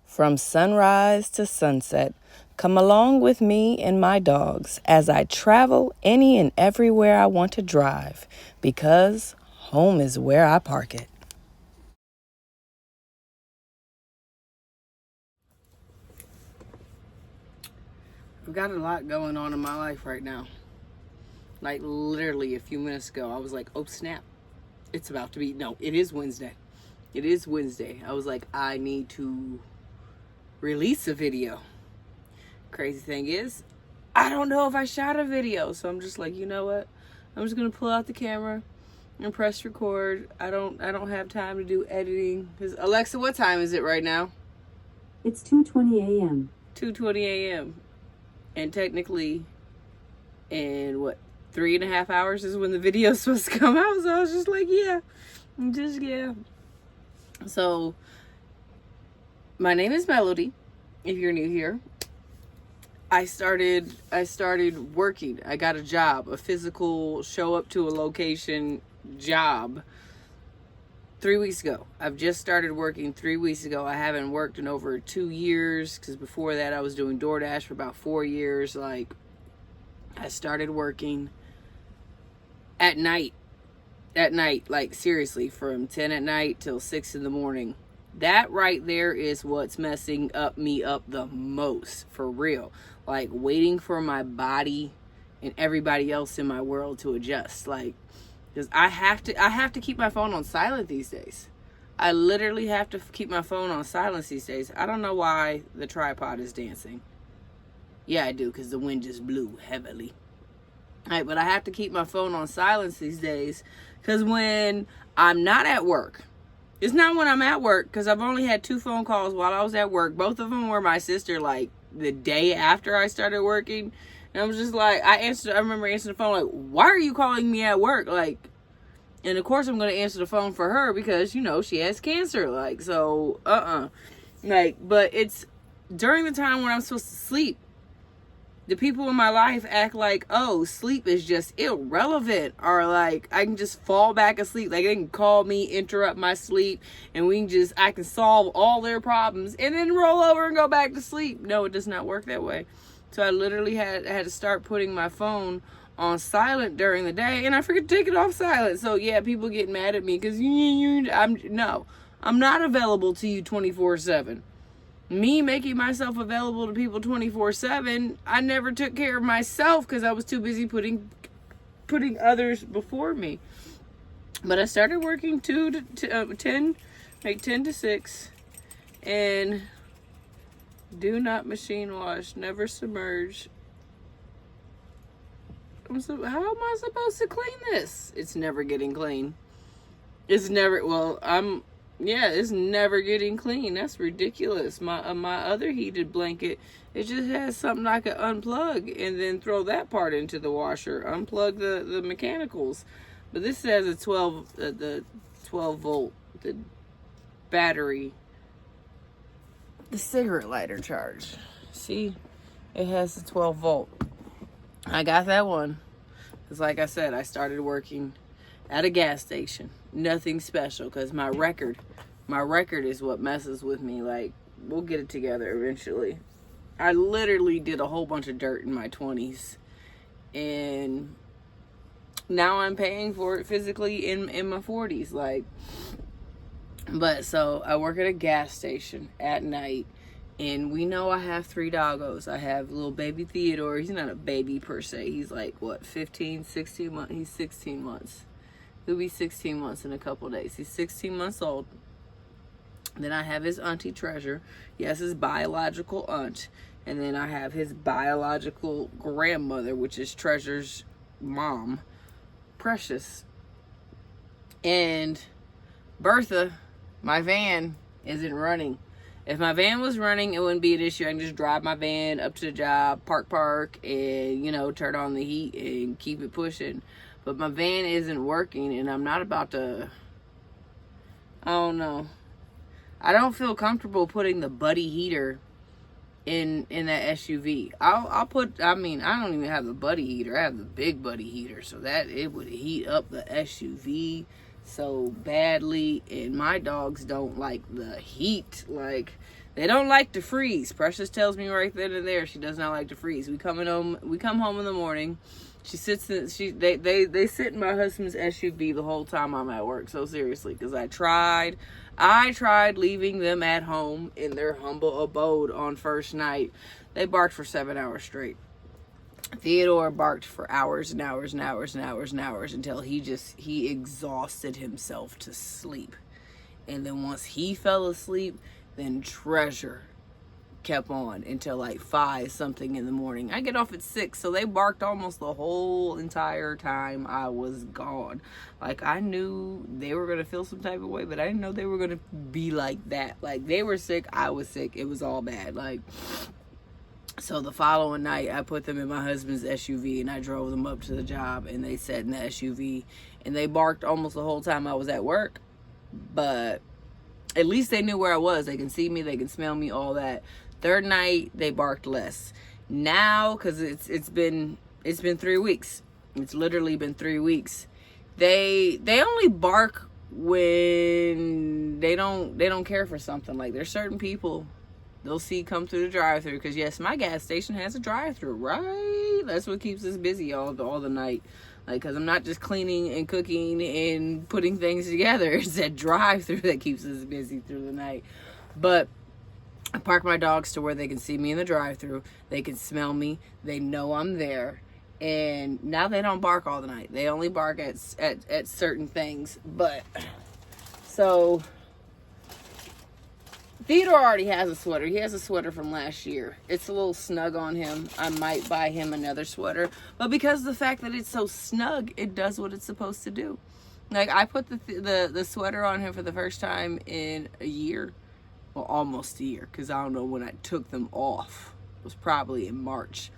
From sunrise to sunset, come along with me and my dogs as I travel any and everywhere I want to drive, because home is where I park it. I've got a lot going on in my life right now. Like literally a few minutes ago, I was like, oh snap, it's about to be, no, it is Wednesday. It is Wednesday. I was like, I need to release a video. Crazy thing is, I don't know if I shot a video. So I'm just like, you know what? I'm just gonna pull out the camera and press record. I don't have time to do editing. Cause Alexa, what time is it right now? It's 2:20 a.m. 2:20 a.m. And technically, in what, 3.5 hours is when the video's supposed to come out. So I was just like, yeah. So my name is Melody, if you're new here. I started working. I got a job, a physical show up to a location job 3 weeks ago. I've just started working 3 weeks ago. I haven't worked in over 2 years, because before that I was doing DoorDash for about 4 years. Like, I started working at night, like seriously, from 10 at night till 6 in the morning. That right there is what's messing me up the most, for real. Like, waiting for my body and everybody else in my world to adjust. Like, because I have to keep my phone on silent these days. I literally have to keep my phone on silence these days. I don't know why the tripod is dancing. Yeah, I do, because the wind just blew heavily. All right, but I have to keep my phone on silence these days, because when I'm not at work, it's not when I'm at work, because I've only had 2 phone calls while I was at work. Both of them were my sister, like, the day after I started working. And I was just like, I remember answering the phone, like, why are you calling me at work? Like, and of course I'm going to answer the phone for her, because, you know, she has cancer. Like, so, Like, but it's during the time when I'm supposed to sleep. The people in my life act like, oh, sleep is just irrelevant, or like I can just fall back asleep. Like, they can call me, interrupt my sleep, and I can solve all their problems and then roll over and go back to sleep. No, it does not work that way. So I literally had to start putting my phone on silent during the day, and I forget to take it off silent. So yeah, people get mad at me because I'm not available to you 24/7. Me making myself available to people 24/7, I never took care of myself because I was too busy putting others before me. But I started working 10 to 6, and do not machine wash, never submerge. How am I supposed to clean this? It's never getting clean. It's never getting clean. That's ridiculous. My other heated blanket, it just has something I could unplug and then throw that part into the washer. Unplug the mechanicals. But this has a 12 volt, the battery, the cigarette lighter charge. See, it has the 12 volt. I got that one because, like I said, I started working at a gas station. Nothing special, because my record is what messes with me. Like, we'll get it together eventually. I literally did a whole bunch of dirt in my 20s, and now I'm paying for it physically in my 40s. Like, but so I work at a gas station at night, and we know I have 3 doggos. I have little baby Theodore. He's not a baby per se. He's like, what, 15, 16 months? He's 16 months. He'll be 16 months in a couple days. He's 16 months old. Then I have his auntie Treasure. Yes, his biological aunt. And then I have his biological grandmother, which is Treasure's mom, Precious. And Bertha, my van, isn't running. If my van was running, it wouldn't be an issue. I can just drive my van up to the job, park, and, turn on the heat and keep it pushing. But my van isn't working, and I'm not about to, I don't know. I don't feel comfortable putting the buddy heater in that SUV. I don't even have the buddy heater. I have the big buddy heater, so that it would heat up the SUV so badly. And my dogs don't like the heat. Like, They don't like to freeze. Precious tells me right then and there she does not like to freeze. We come home in the morning. She sits in, they sit in my husband's SUV the whole time I'm at work. So seriously, because I tried leaving them at home in their humble abode on first night. They barked for 7 hours straight. Theodore barked for hours and hours and hours and hours and hours until he exhausted himself to sleep. And then once he fell asleep, then Treasure kept on until like 5 something in the morning. I get off at 6, so they barked almost the whole entire time I was gone. Like, I knew they were gonna feel some type of way, but I didn't know they were gonna be like that. Like, they were sick, I was sick, it was all bad. Like, so the following night I put them in my husband's SUV and I drove them up to the job, and they sat in the SUV and they barked almost the whole time I was at work. But at least they knew where I was. They can see me, they can smell me, all that. Third night, they barked less. Now, because it's been 3 weeks. It's literally been 3 weeks. They only bark when they don't care for something. Like, there's certain people they'll see come through the drive-thru, because yes, my gas station has a drive-thru, right? That's what keeps us busy all the night. Like, because I'm not just cleaning and cooking and putting things together. It's that drive-thru that keeps us busy through the night. But I park my dogs to where they can see me in the drive-thru. They can smell me. They know I'm there. And now they don't bark all the night. They only bark at certain things. But, so, Theodore already has a sweater. He has a sweater from last year. It's a little snug on him. I might buy him another sweater. But because of the fact that it's so snug, it does what it's supposed to do. Like, I put the sweater on him for the first time in a year. Well, almost a year, because I don't know when I took them off. It was probably in March.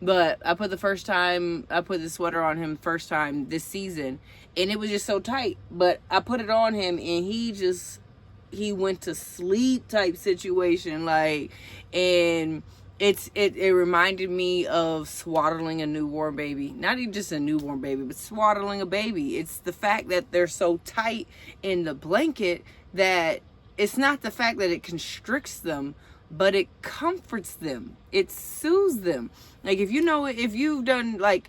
But I put the sweater on him first time this season, and it was just so tight. But I put it on him, and he went to sleep type situation, like, and it reminded me of swaddling a newborn baby. Not even just a newborn baby, but swaddling a baby. It's the fact that they're so tight in the blanket that it's not the fact that it constricts them, but it comforts them. It soothes them. Like, if you've done, like,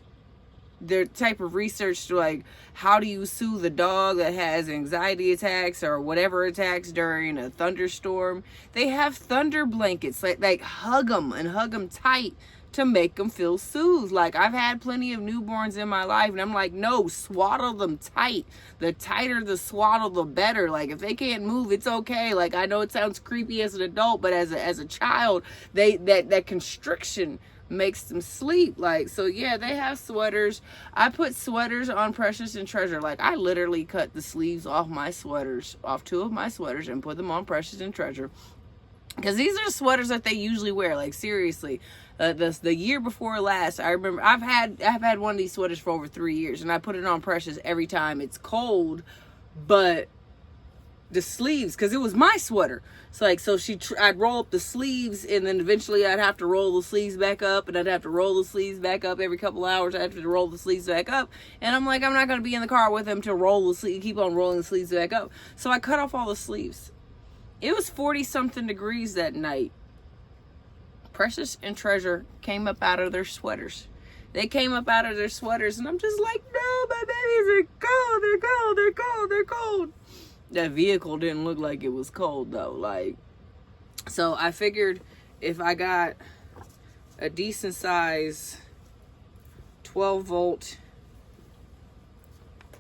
their type of research to, like, how do you soothe a dog that has anxiety attacks or whatever attacks during a thunderstorm, they have thunder blankets. Like hug them tight to make them feel soothed. Like, I've had plenty of newborns in my life, and I'm like, no, swaddle them tight. The tighter the swaddle, the better. Like, if they can't move, it's okay. Like, I know it sounds creepy as an adult, but as a child, that constriction makes them sleep. Like, so yeah, they have sweaters. I put sweaters on Precious and Treasure. Like, I literally cut the sleeves off two of my sweaters, and put them on Precious and Treasure. Because these are sweaters that they usually wear. Like, seriously, the year before last, I remember I've had one of these sweaters for over 3 years, and I put it on Precious every time it's cold. But the sleeves, because it was my sweater, so I'd roll up the sleeves, and then eventually I'd have to roll the sleeves back up, and I'd have to roll the sleeves back up every couple hours. I'd have to roll the sleeves back up, and I'm like, I'm not going to be in the car with him to keep on rolling the sleeves back up. So I cut off all the sleeves. It was 40-something degrees that night. Precious and Treasure came up out of their sweaters. They came up out of their sweaters, and I'm just like, no, my babies are cold. They're cold. They're cold. They're cold. That vehicle didn't look like it was cold, though. Like, so I figured if I got a decent size 12-volt,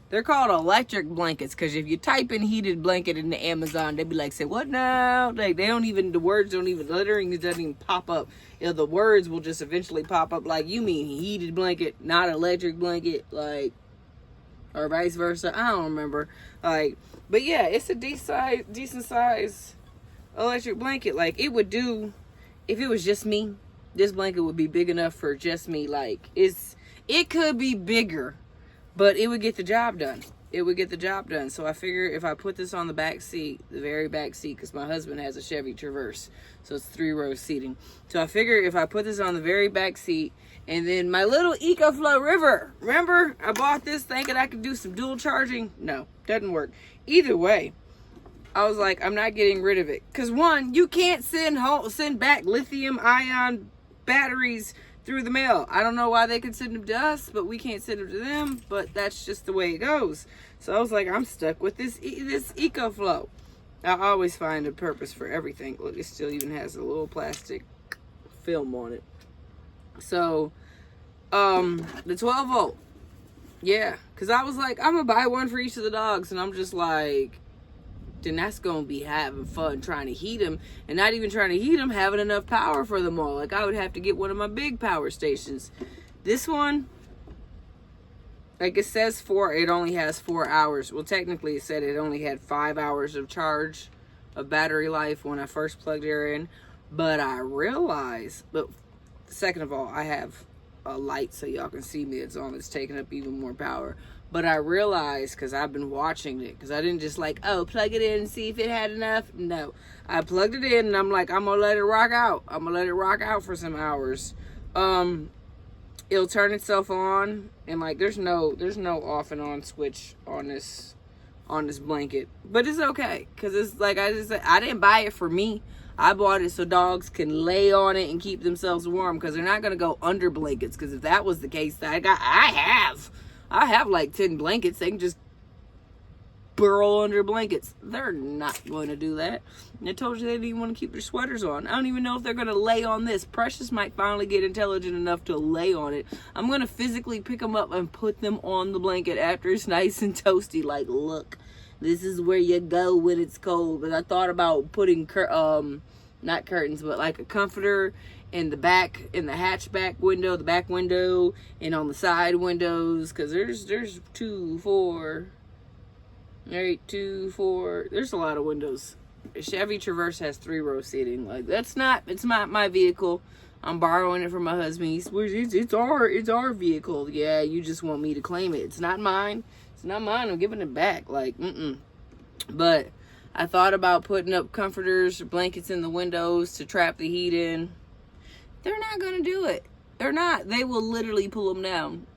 they're called electric blankets, because if you type in heated blanket into Amazon, they'd be like, say, what now? Like, the words don't even, lettering doesn't even pop up. You know, the words will just eventually pop up like, you mean heated blanket, not electric blanket, like, or vice versa. I don't remember. Like, but yeah, it's a decent size electric blanket. Like, it would do, if it was just me, this blanket would be big enough for just me. Like, it could be bigger, but it would get the job done. It would get the job done. So I figure if I put this on the back seat, the very back seat, because my husband has a Chevy Traverse, so it's 3-row seating. So I figure if I put this on the very back seat, and then my little EcoFlow River, remember, I bought this thinking I could do some dual charging. No, doesn't work. Either way, I was like, I'm not getting rid of it. Because one, you can't send back lithium ion batteries through the mail. I don't know why they can send them to us, but we can't send them to them. But that's just the way it goes. So I was like, I'm stuck with this EcoFlow. I always find a purpose for everything. Look, it still even has a little plastic film on it. So, the 12 volt. Yeah, because I was like, I'm going to buy one for each of the dogs. And I'm just like, then that's going to be having fun trying to heat them. And not even trying to heat them, having enough power for them all. Like, I would have to get one of my big power stations. This one, like it says it only has 4 hours. Well, technically it said it only had 5 hours of charge of battery life when I first plugged it in. But I realized, but second of all, I have a light so y'all can see me. It's on. It's taking up even more power. But I realized, because I've been watching it, because I didn't just like, oh, plug it in and see if it had enough. No. I plugged it in and I'm like, I'm going to let it rock out. I'm going to let it rock out for some hours. It'll turn itself on, and like there's no off and on switch on this blanket. But it's okay, because it's like I didn't buy it for me. I bought it so dogs can lay on it and keep themselves warm, because they're not going to go under blankets. Because if that was the case, I have like 10 blankets. They can just burrow under blankets. They're not going to do that. And I told you they didn't even want to keep their sweaters on. I don't even know if they're going to lay on this. Precious might finally get intelligent enough to lay on it. I'm going to physically pick them up and put them on the blanket after it's nice and toasty. Like, look, this is where you go when it's cold. But I thought about putting not curtains, but like a comforter in the back, in the hatchback window, the back window, and on the side windows, because there's 2, 4, 8, 2, 4. There's a lot of windows. Chevy Traverse has 3-row seating. Like, it's not my vehicle. I'm borrowing it from my husband. It's our vehicle. Yeah, you just want me to claim it. It's not mine. It's not mine. I'm giving it back. Like, But I thought about putting up comforters, blankets in the windows to trap the heat in. They're not gonna do it. They're not. They will literally pull them down.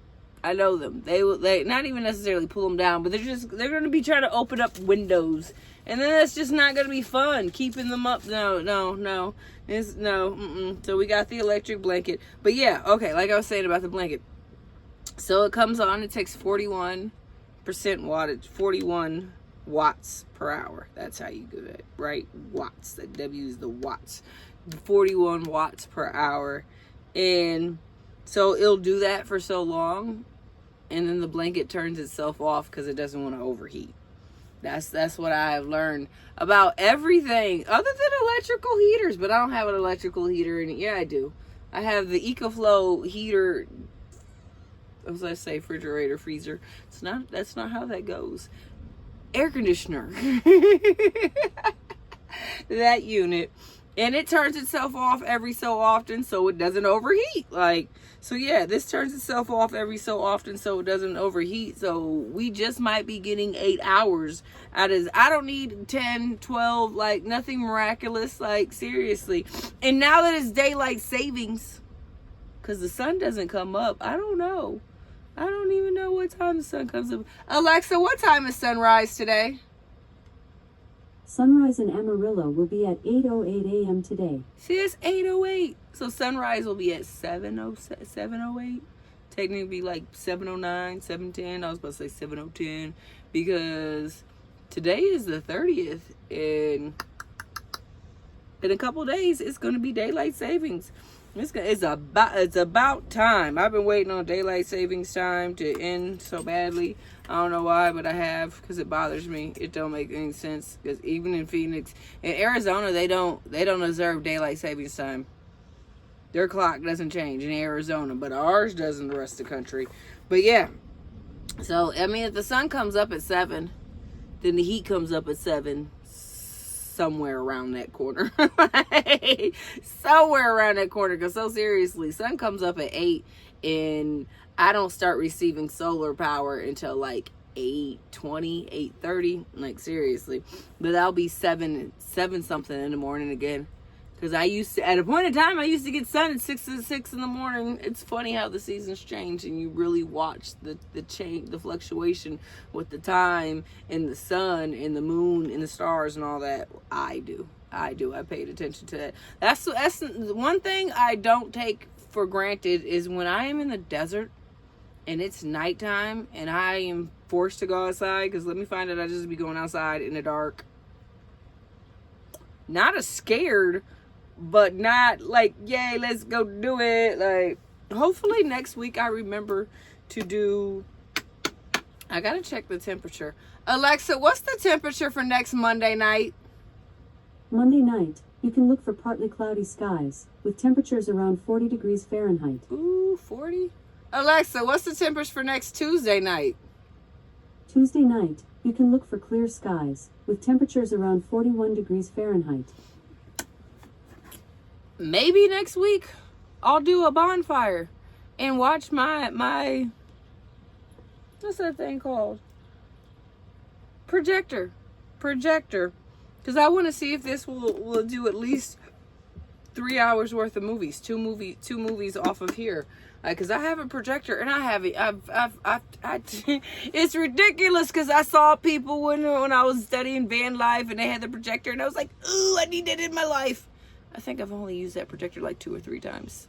I know them. They not even necessarily pull them down, but they're gonna be trying to open up windows, and then that's just not gonna be fun. Keeping them up, no. So we got the electric blanket, but yeah, okay. Like I was saying about the blanket, so it comes on. It takes 41% wattage, 41 watts per hour. That's how you do it, right? Watts. The W is the watts. 41 watts per hour, and so it'll do that for so long, and then the blanket turns itself off because it doesn't want to overheat. That's what I have learned about everything other than electrical heaters. But I don't have an electrical heater in it. Yeah, I do. I have the EcoFlow heater. As I say, refrigerator, freezer. That's not how that goes. Air conditioner. That unit. And it turns itself off every so often so it doesn't overheat. Like, so yeah, this turns itself off every so often so it doesn't overheat. So we just might be getting 8 hours out of, I don't need 10, 12, like nothing miraculous, like seriously. And now that it's daylight savings, because the sun doesn't come up, I don't know. I don't even know what time the sun comes up. Alexa, what time is sunrise today? Sunrise in Amarillo will be at 8:08 a.m. today. See, it's 8:08. So sunrise will be at 7:08. Technically it'd be like 7:09, 7:10. I was about to say 7:10 because today is the 30th, and in a couple days it's going to be daylight savings. It's about time. I've been waiting on daylight savings time to end so badly. I don't know why, but I have, because it bothers me. It don't make any sense, because even in Phoenix, in Arizona, they don't observe daylight savings time. Their clock doesn't change in Arizona, but ours does in the rest of the country. But yeah, so I mean, if the sun comes up at 7, then the heat comes up at 7. Somewhere around that corner. Somewhere around that corner. Because so seriously, sun comes up at 8, and I don't start receiving solar power until like 8:20, 8:30. Like seriously. But that'll be 7 something in the morning again. Because I used to, at a point in time, I used to get sun at 6 in the morning. It's funny how the seasons change, and you really watch the change, the fluctuation with the time and the sun and the moon and the stars and all that. I do. I paid attention to that. That's one thing I don't take for granted is when I am in the desert and it's nighttime and I am forced to go outside, because let me find out I just be going outside in the dark. Not as scared, but not like, yay, let's go do it. Like, hopefully next week I remember to do, I gotta check the temperature. Alexa, what's the temperature for next Monday night? Monday night, you can look for partly cloudy skies, with temperatures around 40 degrees Fahrenheit. Ooh, 40? Alexa, what's the temperature for next Tuesday night? Tuesday night, you can look for clear skies, with temperatures around 41 degrees Fahrenheit. Maybe next week I'll do a bonfire and watch my what's that thing called? Projector. Because I want to see if this will do at least 3 hours worth of movies. Two movies off of here. Because I have a projector and I have it. It's ridiculous because I saw people when I was studying van life and they had the projector and I was like, ooh, I need that in my life. I think I've only used that projector like 2 or 3 times.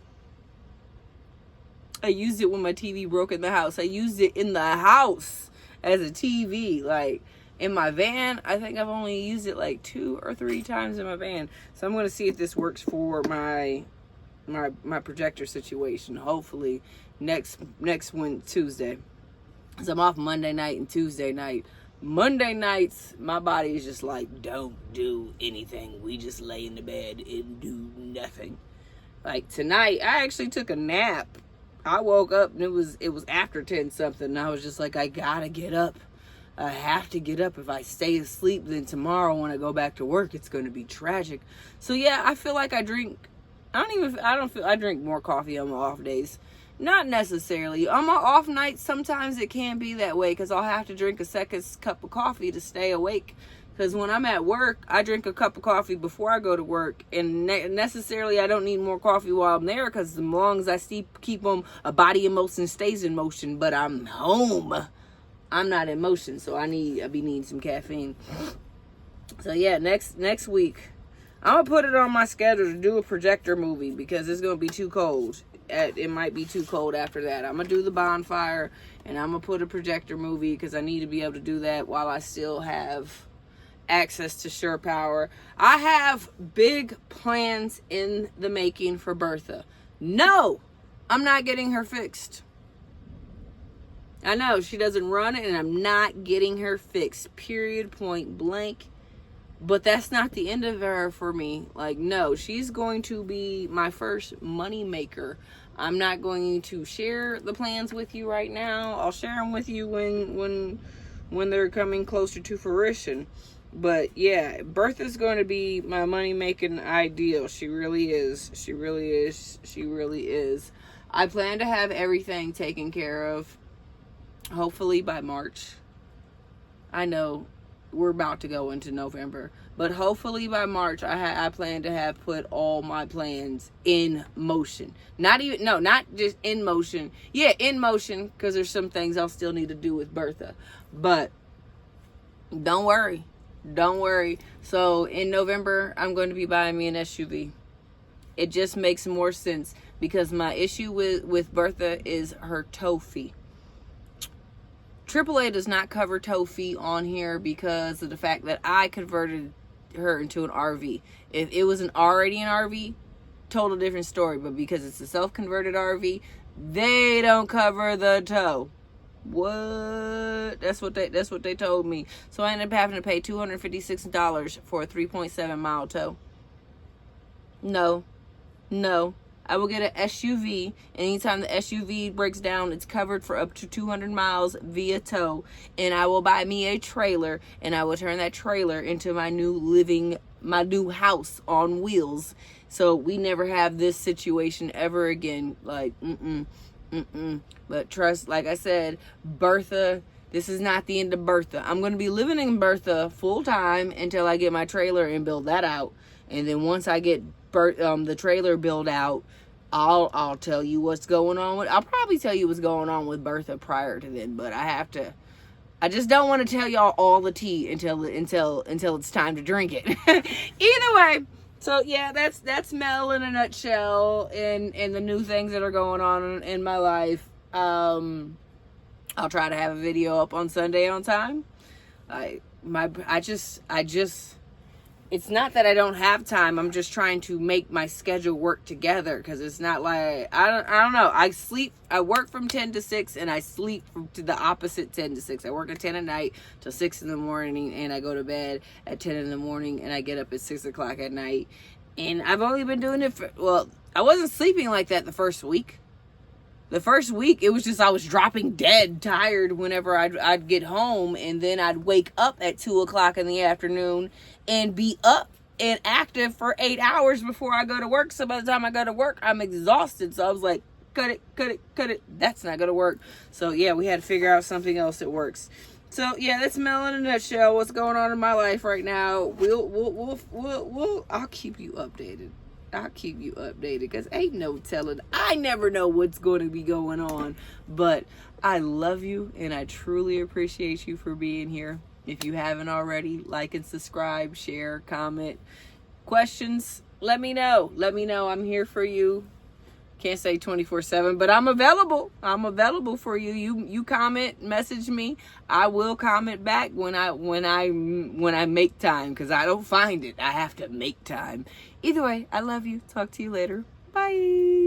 I used it when my TV broke in the house. I used it in the house as a TV. Like, in my van, I think I've only used it like 2 or 3 times in my van. So I'm going to see if this works for my projector situation. Hopefully next Tuesday. Because I'm off Monday night and Tuesday night. Monday nights, my body is just like, don't do anything. We just lay in the bed and do nothing. Like tonight, I actually took a nap. I woke up and it was after 10 something. And I was just like, I gotta get up. I have to get up. If I stay asleep, then tomorrow when I go back to work, it's going to be tragic. So yeah, I feel like I drink more coffee on my off days. Not necessarily. On my off nights, sometimes it can be that way because I'll have to drink a second cup of coffee to stay awake. Because when I'm at work, I drink a cup of coffee before I go to work. And necessarily, I don't need more coffee while I'm there because as long as I keep them, a body in motion stays in motion. But I'm home. I'm not in motion, so I be needing some caffeine. So yeah, next week, I'm going to put it on my schedule to do a projector movie because it's going to be too cold. It might be too cold after that. I'm going to do the bonfire and I'm going to put a projector movie because I need to be able to do that while I still have access to Sure Power. I have big plans in the making for Bertha. No, I'm not getting her fixed. I know she doesn't run it and I'm not getting her fixed. Period, point blank. But that's not the end of her for me. Like, no, she's going to be my first money maker. I'm not going to share the plans with you right now. I'll share them with you when they're coming closer to fruition. But yeah, Bertha's going to be my money making ideal. She really is. She really is. She really is. I plan to have everything taken care of, hopefully by March. I know we're about to go into November, but hopefully by March I plan to have put all my plans in motion. Not just in motion. Yeah, in motion, because there's some things I'll still need to do with Bertha. But don't worry. So in November, I'm going to be buying me an SUV. It just makes more sense because my issue with Bertha is her tow fee. AAA does not cover tow fee on here because of the fact that I converted her into an RV. If it was already an RV, total different story. But because it's a self-converted RV, they don't cover the tow. What? That's what they told me. So I ended up having to pay $256 for a 3.7 mile tow. No. I will get an SUV. Anytime the SUV breaks down, it's covered for up to 200 miles via tow. And I will buy me a trailer, and I will turn that trailer into my new house on wheels. So we never have this situation ever again. Like, But trust, like I said, Bertha, this is not the end of Bertha. I'm going to be living in Bertha full time until I get my trailer and build that out. And then once I get the trailer built out, I'll tell you what's going on with. I'll probably tell you what's going on with Bertha prior to then, but I just don't want to tell y'all all the tea until it's time to drink it. Either way, so yeah, that's Mel in a nutshell, and the new things that are going on in my life. I'll try to have a video up on Sunday on time. It's not that I don't have time. I'm just trying to make my schedule work together, because it's not like I don't know. I work from 10 to 6 and I sleep to the opposite 10 to 6. I work at 10 at night till 6 in the morning, and I go to bed at 10 in the morning, and I get up at 6 o'clock at night. And I've only been doing it I wasn't sleeping like that the first week. The first week, it was just I was dropping dead tired whenever I'd get home, and then I'd wake up at 2 o'clock in the afternoon and be up and active for 8 hours before I go to work. So by the time I go to work, I'm exhausted. So I was like, cut it. That's not going to work. So yeah, we had to figure out something else that works. So yeah, that's Mel in a nutshell. What's going on in my life right now? I'll keep you updated. Because ain't no telling. I never know what's going to be going on. But I love you, and I truly appreciate you for being here. If you haven't already, like and subscribe, share, comment. Questions, let me know. I'm here for you. Can't say 24/7, but I'm available. For you. You comment, message me. I will comment back when I make time, because I don't find it. I have to make time. Either way, I love you. Talk to you later. Bye.